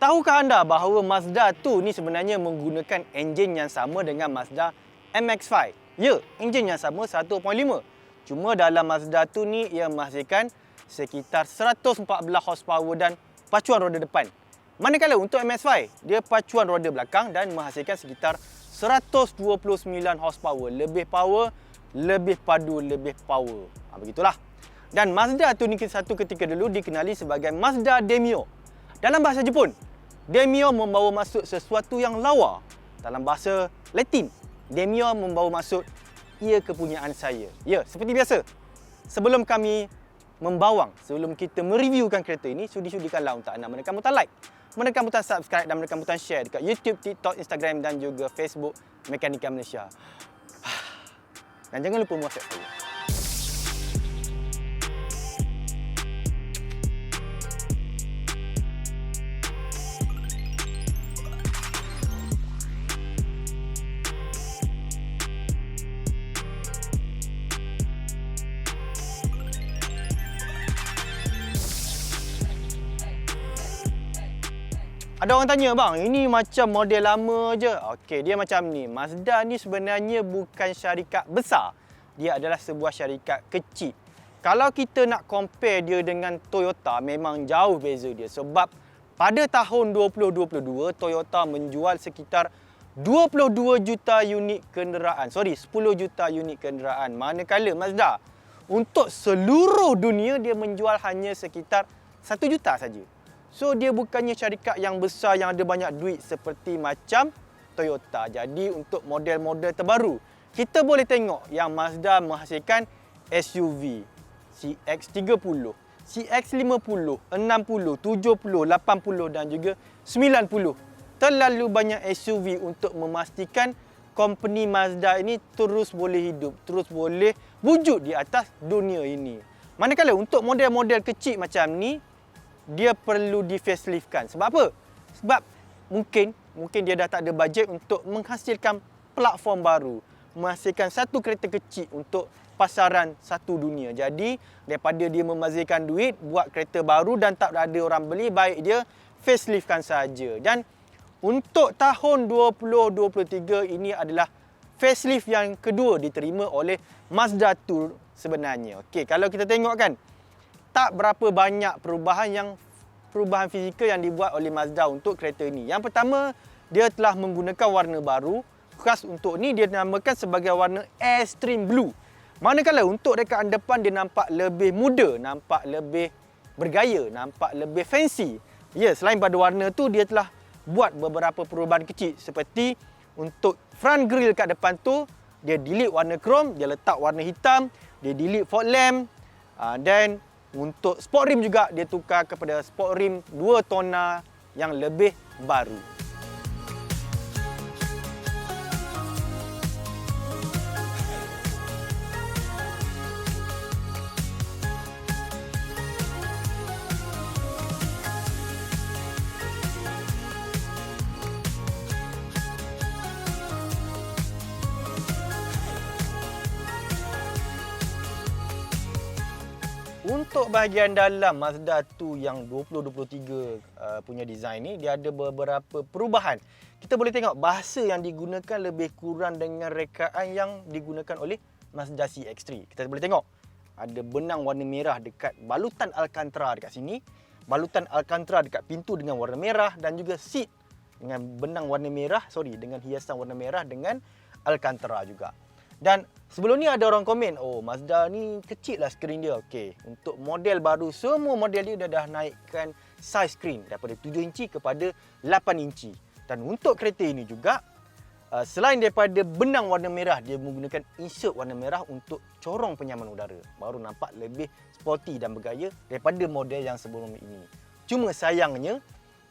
Tahukah anda bahawa Mazda 2 ni sebenarnya menggunakan enjin yang sama dengan Mazda MX-5? Ya, enjin yang sama 1.5. Cuma dalam Mazda 2 ni ia menghasilkan sekitar 114 horsepower dan pacuan roda depan. Manakala untuk MX-5, dia pacuan roda belakang dan menghasilkan sekitar 129 horsepower. Lebih power, lebih padu, lebih power. Begitulah. Dan Mazda 2 ni satu ketika dulu dikenali sebagai Mazda Demio. Dalam bahasa Jepun, Demio membawa maksud sesuatu yang lawa. Dalam bahasa Latin, Demio membawa maksud ia kepunyaan saya. Ya, seperti biasa. Sebelum kami membawang, sebelum kita mereviewkan kereta ini, sudi-sudikanlah untuk anda menekan butang like, menekan butang subscribe dan menekan butang share dekat YouTube, TikTok, Instagram dan juga Facebook Mekanika Malaysia. Dan jangan lupa WhatsApp saya. Ada orang tanya, bang, ini macam model lama je. Okey, dia macam ni. Mazda ni sebenarnya bukan syarikat besar. Dia adalah sebuah syarikat kecil. Kalau kita nak compare dia dengan Toyota, memang jauh beza dia. Sebab pada tahun 2022, Toyota menjual sekitar 22 juta unit kenderaan. 10 juta unit kenderaan. Manakala Mazda, untuk seluruh dunia, dia menjual hanya sekitar 1 juta saja. So, dia bukannya syarikat yang besar yang ada banyak duit seperti macam Toyota. Jadi, untuk model-model terbaru, kita boleh tengok yang Mazda menghasilkan SUV CX-30, CX-50, 60, 70, 80 dan juga 90. Terlalu banyak SUV untuk memastikan company Mazda ini terus boleh hidup, terus boleh wujud di atas dunia ini. Manakala untuk model-model kecil macam ni, dia perlu di faceliftkan. Sebab apa? Sebab mungkin dia dah tak ada bajet untuk menghasilkan platform baru, menghasilkan satu kereta kecil untuk pasaran satu dunia. Jadi daripada dia membazirkan duit buat kereta baru dan tak ada orang beli, baik dia faceliftkan saja. Dan untuk tahun 2023 ini adalah facelift yang kedua diterima oleh Mazda 2 sebenarnya. Okey, kalau kita tengok kan, tak berapa banyak perubahan fizikal yang dibuat oleh Mazda untuk kereta ini. Yang pertama, dia telah menggunakan warna baru. Khas untuk ni dia dinamakan sebagai warna Airstream Blue. Manakala untuk rekaan depan dia nampak lebih muda, nampak lebih bergaya, nampak lebih fancy. Ya, selain pada warna tu, dia telah buat beberapa perubahan kecil seperti untuk front grille kat depan tu, dia delete warna chrome, dia letak warna hitam, dia delete fog lamp dan untuk sport rim juga dia tukar kepada sport rim 2 tona yang lebih baru. Untuk bahagian dalam Mazda 2 yang 2023 punya design ni, dia ada beberapa perubahan. Kita boleh tengok bahasa yang digunakan lebih kurang dengan rekaan yang digunakan oleh Mazda CX-3. Kita boleh tengok ada benang warna merah dekat balutan Alcantara dekat sini, balutan Alcantara dekat pintu dengan warna merah dan juga seat dengan benang warna merah, dengan hiasan warna merah dengan Alcantara juga. Dan sebelum ni ada orang komen, oh Mazda ni kecil lah skrin dia. Okey, untuk model baru, semua model dia dah naikkan size skrin daripada 7 inci kepada 8 inci. Dan untuk kereta ini juga, selain daripada benang warna merah, dia menggunakan insert warna merah untuk corong penyaman udara. Baru nampak lebih sporty dan bergaya daripada model yang sebelum ini. Cuma sayangnya,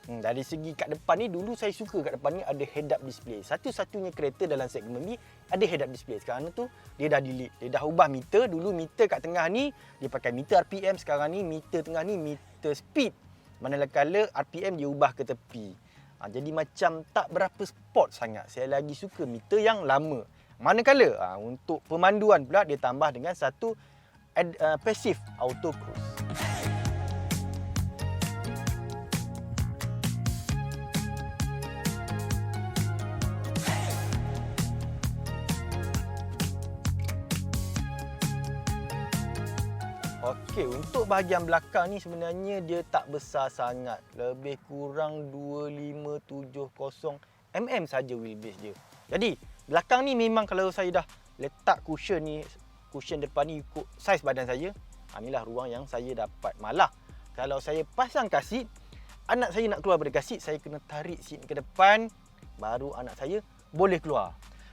dari segi kat depan ni, dulu saya suka kat depan ni ada head-up display. Satu-satunya kereta dalam segmen ni ada head-up display. Sekarang tu dia dah delete. Dia dah ubah meter. Dulu meter kat tengah ni dia pakai meter RPM. Sekarang ni meter tengah ni meter speed. Manakala RPM dia ubah ke tepi. Jadi macam tak berapa sport sangat. Saya lagi suka meter yang lama. Manakala untuk pemanduan pula dia tambah dengan satu passive auto cruise. Okey, untuk bahagian belakang ni sebenarnya dia tak besar sangat. Lebih kurang 2570 mm saja wheelbase dia. Jadi, belakang ni memang kalau saya dah letak cushion depan ni ikut saiz badan saya, inilah ruang yang saya dapat. Malah kalau saya pasang car seat, anak saya nak keluar dari car seat, saya kena tarik seat ke depan, baru anak saya boleh keluar.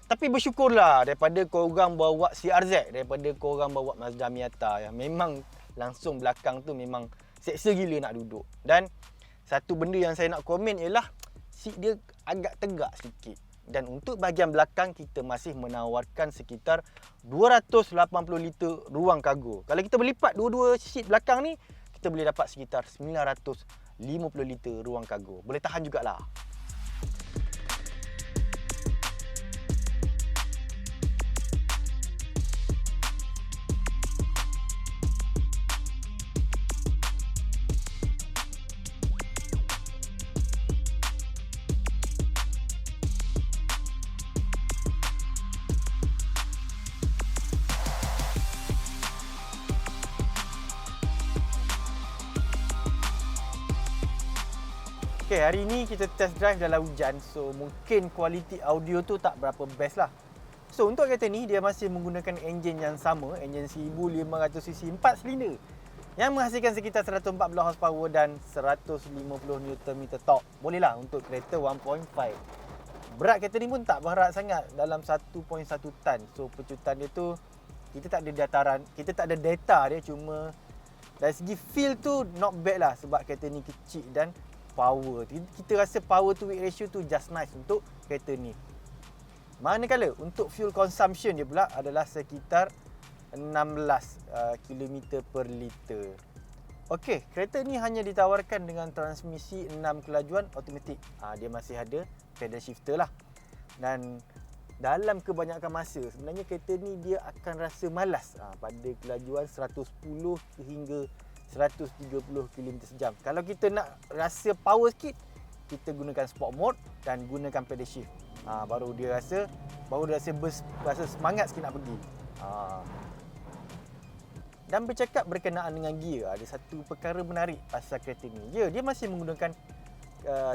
Tapi bersyukurlah daripada korang bawa CRZ, daripada korang bawa Mazda Miata yang memang langsung belakang tu memang seksa gila nak duduk. Dan satu benda yang saya nak komen ialah seat dia agak tegak sikit. Dan untuk bahagian belakang kita masih menawarkan sekitar 280 liter ruang kargo. Kalau kita berlipat dua-dua seat belakang ni, kita boleh dapat sekitar 950 liter ruang kargo. Boleh tahan jugalah. Okay, hari ni kita test drive dalam hujan. So, mungkin kualiti audio tu tak berapa best lah. So, untuk kereta ni, dia masih menggunakan enjin yang sama. Enjin 1500cc 4 silinder. Yang menghasilkan sekitar 114 horsepower dan 150 Nm torque. Boleh lah untuk kereta 1.5. Berat kereta ni pun tak berat sangat. Dalam 1.1 tan. So, pecutan dia tu, kita tak ada dataran. Kita tak ada data dia. Cuma dari segi feel tu, not bad lah. Sebab kereta ni kecil dan power. Kita rasa power to weight ratio tu just nice untuk kereta ni. Manakala untuk fuel consumption dia pula adalah sekitar 16 km per liter. Okey, kereta ni hanya ditawarkan dengan transmisi 6 kelajuan automatik. Dia masih ada pedal shifter lah. Dan dalam kebanyakan masa sebenarnya kereta ni dia akan rasa malas pada kelajuan 110 hingga 130 km sejam. Kalau kita nak rasa power sikit, kita gunakan sport mode dan gunakan pedal shift. Baru dia rasa rasa semangat sikit nak pergi. Dan bercakap berkenaan dengan gear, ada satu perkara menarik pasal kereta ni. Dia masih menggunakan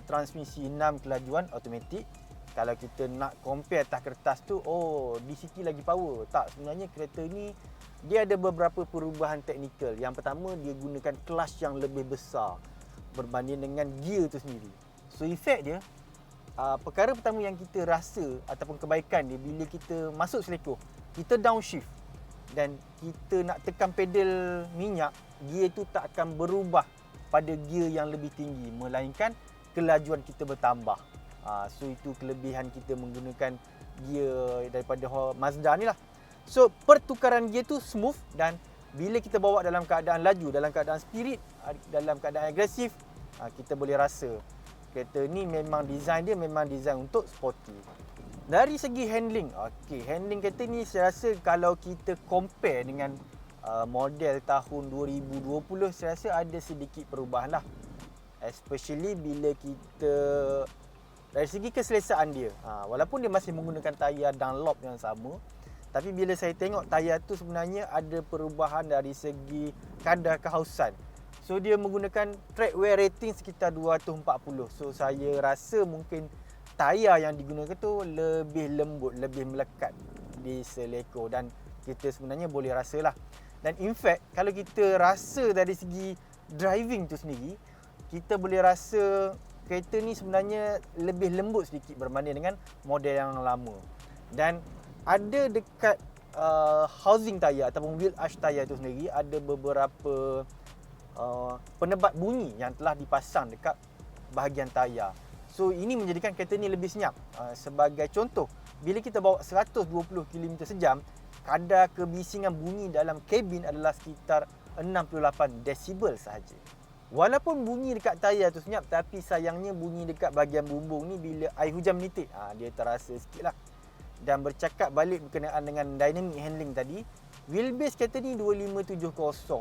transmisi 6 kelajuan automatik. Kalau kita nak compare atas kertas tu, di sini lagi power. Tak, sebenarnya kereta ni dia ada beberapa perubahan teknikal. Yang pertama, dia gunakan clutch yang lebih besar berbanding dengan gear tu sendiri. So, efek dia, perkara pertama yang kita rasa ataupun kebaikan dia bila kita masuk selekoh, kita downshift dan kita nak tekan pedal minyak, gear tu tak akan berubah pada gear yang lebih tinggi, melainkan kelajuan kita bertambah. So, itu kelebihan kita menggunakan gear daripada Mazda ni lah. So, pertukaran gear tu smooth dan bila kita bawa dalam keadaan laju, dalam keadaan spirit, dalam keadaan agresif, kita boleh rasa kereta ni memang design dia memang design untuk sporty. Dari segi handling, handling kereta ni saya rasa kalau kita compare dengan model tahun 2020, saya rasa ada sedikit perubahan lah. Especially bila kita dari segi keselesaan dia. Walaupun dia masih menggunakan tayar Dunlop yang sama, tapi bila saya tengok tayar tu sebenarnya ada perubahan dari segi kadar kehausan. So, dia menggunakan track wear rating sekitar 240. So, saya rasa mungkin tayar yang digunakan tu lebih lembut, lebih melekat di seleko dan kita sebenarnya boleh rasalah. Dan in fact, kalau kita rasa dari segi driving tu sendiri, kita boleh rasa kereta ni sebenarnya lebih lembut sedikit berbanding dengan model yang lama. Dan ada dekat housing tayar ataupun wheel arch tayar tu sendiri ada beberapa penebat bunyi yang telah dipasang dekat bahagian tayar. So, ini menjadikan kereta ni lebih senyap. Sebagai contoh, bila kita bawa 120 km sejam, kadar kebisingan bunyi dalam kabin adalah sekitar 68 desibel sahaja. Walaupun bunyi dekat tayar tu senyap, tapi sayangnya bunyi dekat bahagian bumbung ni bila air hujan menitik, dia terasa sikit lah. Dan bercakap balik berkenaan dengan dynamic handling tadi, wheelbase kereta ni 2570.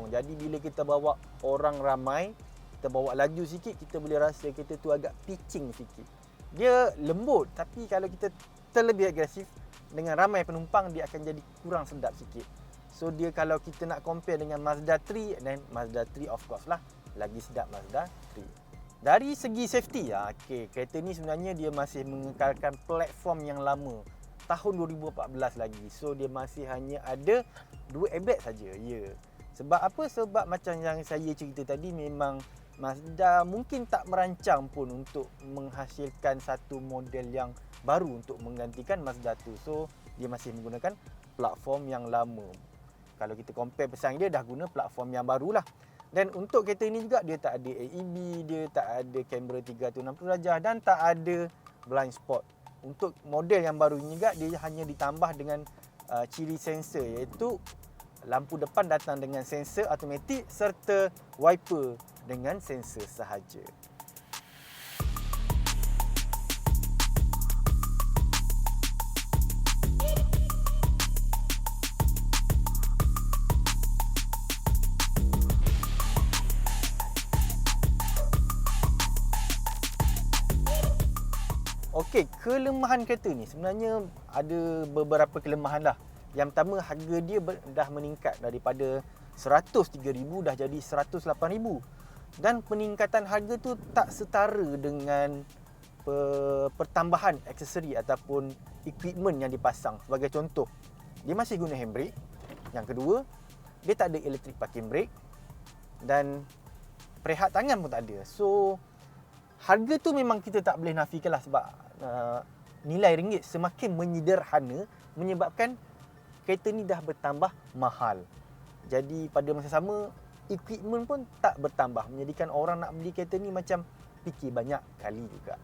Jadi bila kita bawa orang ramai, kita bawa laju sikit, kita boleh rasa kereta tu agak pitching sikit. Dia lembut, tapi kalau kita terlebih agresif dengan ramai penumpang, dia akan jadi kurang sedap sikit. So dia kalau kita nak compare dengan Mazda 3, then Mazda 3 of course lah lagi sedap Mazda 3. Dari segi safety, kereta ni sebenarnya dia masih mengekalkan platform yang lama tahun 2014 lagi. So dia masih hanya ada 2 airbag saja. Sebab apa? Sebab macam yang saya cerita tadi, memang Mazda mungkin tak merancang pun untuk menghasilkan satu model yang baru untuk menggantikan Mazda 2. So dia masih menggunakan platform yang lama. Kalau kita compare pesaing dia dah guna platform yang barulah. Dan untuk kereta ini juga dia tak ada AEB, dia tak ada kamera 360 darjah dan tak ada blind spot. Untuk model yang baru ini juga dia hanya ditambah dengan ciri sensor, iaitu lampu depan datang dengan sensor automatik serta wiper dengan sensor sahaja. Okey, kelemahan kereta ni sebenarnya ada beberapa kelemahan lah. Yang pertama, harga dia dah meningkat daripada 103,000 dah jadi 108,000. Dan peningkatan harga tu tak setara dengan pertambahan aksesori ataupun equipment yang dipasang. Sebagai contoh, dia masih guna handbrake. Yang kedua, dia tak ada electric parking brake dan perehat tangan pun tak ada. So harga tu memang kita tak boleh nafikan lah, sebab nilai ringgit semakin menyederhana menyebabkan kereta ni dah bertambah mahal. Jadi pada masa sama, equipment pun tak bertambah, menjadikan orang nak beli kereta ni macam fikir banyak kali juga.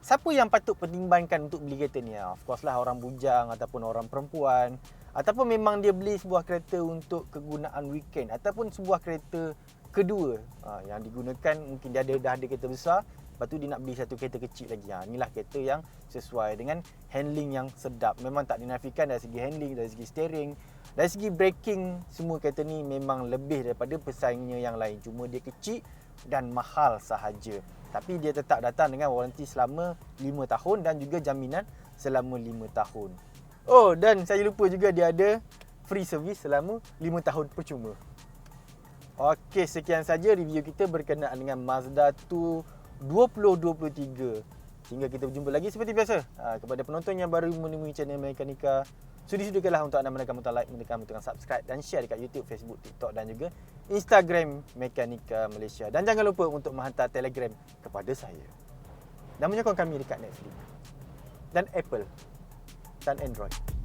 Siapa yang patut pertimbangkan untuk beli kereta ni? Of course lah orang bujang ataupun orang perempuan, ataupun memang dia beli sebuah kereta untuk kegunaan weekend, ataupun sebuah kereta kedua yang digunakan, mungkin dia dah ada kereta besar, lepas tu dia nak beli satu kereta kecil lagi. Inilah kereta yang sesuai dengan handling yang sedap. Memang tak dinafikan dari segi handling, dari segi steering, dari segi braking, semua kereta ni memang lebih daripada pesaingnya yang lain. Cuma dia kecil dan mahal sahaja. Tapi dia tetap datang dengan waranti selama 5 tahun dan juga jaminan selama 5 tahun. Oh, dan saya lupa juga dia ada free service selama 5 tahun percuma. Okey, sekian saja review kita berkenaan dengan Mazda 2 2023. Sehingga kita berjumpa lagi seperti biasa. Kepada penonton yang baru menemui channel Mekanika, sudi-sudikanlah untuk anda menekan butang like, menekan butang subscribe dan share dekat YouTube, Facebook, TikTok dan juga Instagram Mekanika Malaysia. Dan jangan lupa untuk menghantar Telegram kepada saya dan menyokong kami dekat Netflix dan Apple dan Android.